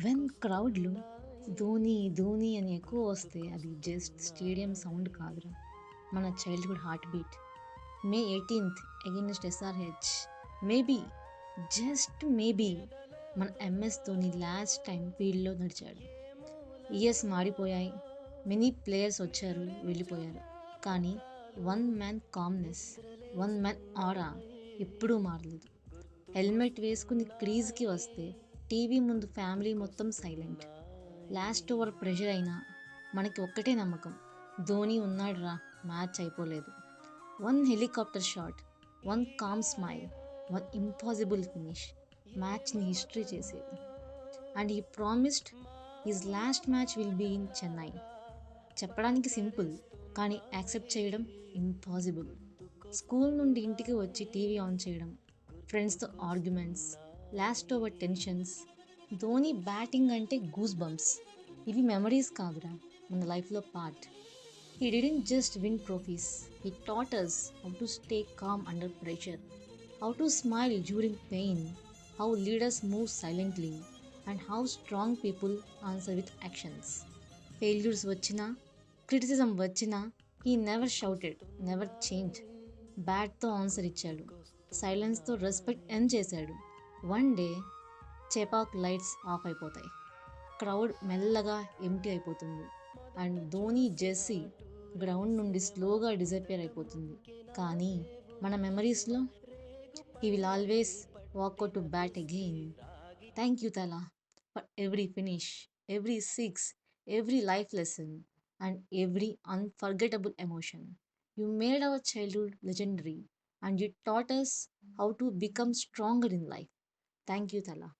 When క్రౌడ్‌లో Dhoni, Dhoni అని ఎక్కువ వస్తే అది జస్ట్ స్టేడియం సౌండ్ కాదురా! మన చైల్డ్‌హుడ్ హార్ట్ బీట్. మే 18థ్ against SRH. Maybe, just maybe మన ఎంఎస్ ధోని లాస్ట్ టైమ్ ఫీల్డ్‌లో నడిచాడు. ఇయర్స్ మారిపోయాయి. మెనీ ప్లేయర్స్ వచ్చారు, వెళ్ళిపోయారు. కానీ one man calmness, one man aura ఎప్పుడూ మారలేదు. హెల్మెట్ వేసుకుని క్రీజ్‌కి వస్తే టీవీ ముందు ఫ్యామిలీ మొత్తం సైలెంట్. లాస్ట్ ఓవర్ ప్రెషర్ అయినా మనకి ఒక్కటే నమ్మకం. ధోని ఉన్నాడురా, మ్యాచ్ అయిపోలేదు. One helicopter shot, one calm smile, one impossible finish మ్యాచ్‌ని హిస్టరీ చేసేది. And he promised his last match will be in Chennai. చెప్పడానికి సింపుల్, కానీ యాక్సెప్ట్ చేయడం ఇంపాసిబుల్. స్కూల్ నుండి ఇంటికి వచ్చి టీవీ ఆన్ చేయడం, ఫ్రెండ్స్‌తో arguments, last over tensions, Dhoni batting అంటే గూస్ బంప్స్. ఇవి మెమరీస్ కాదురా, మన లైఫ్‌లో part. He didn't just win trophies, he taught us how to stay calm under pressure, how to smile during pain, how leaders move silently, and how strong people answer with actions. Failures వచ్చినా, criticism వచ్చినా, he never shouted, never changed. బ్యాట్‌తో answer ఇచ్చాడు. సైలెన్స్‌తో respect earn చేశాడు. One day Chepauk lights off అయిపోతాయి. Crowd మెల్లగా empty అయిపోతుంది. And Dhoni jersey ground నుండి స్లోగా డిసపియర్ అయిపోతుంది. కానీ మన మెమరీస్‌లో he will always walk out to bat again. Thank you Thala for every finish, every six, every life lesson and every unforgettable emotion. You made our childhood legendary and you taught us how to become stronger in life. Thank you, Tala.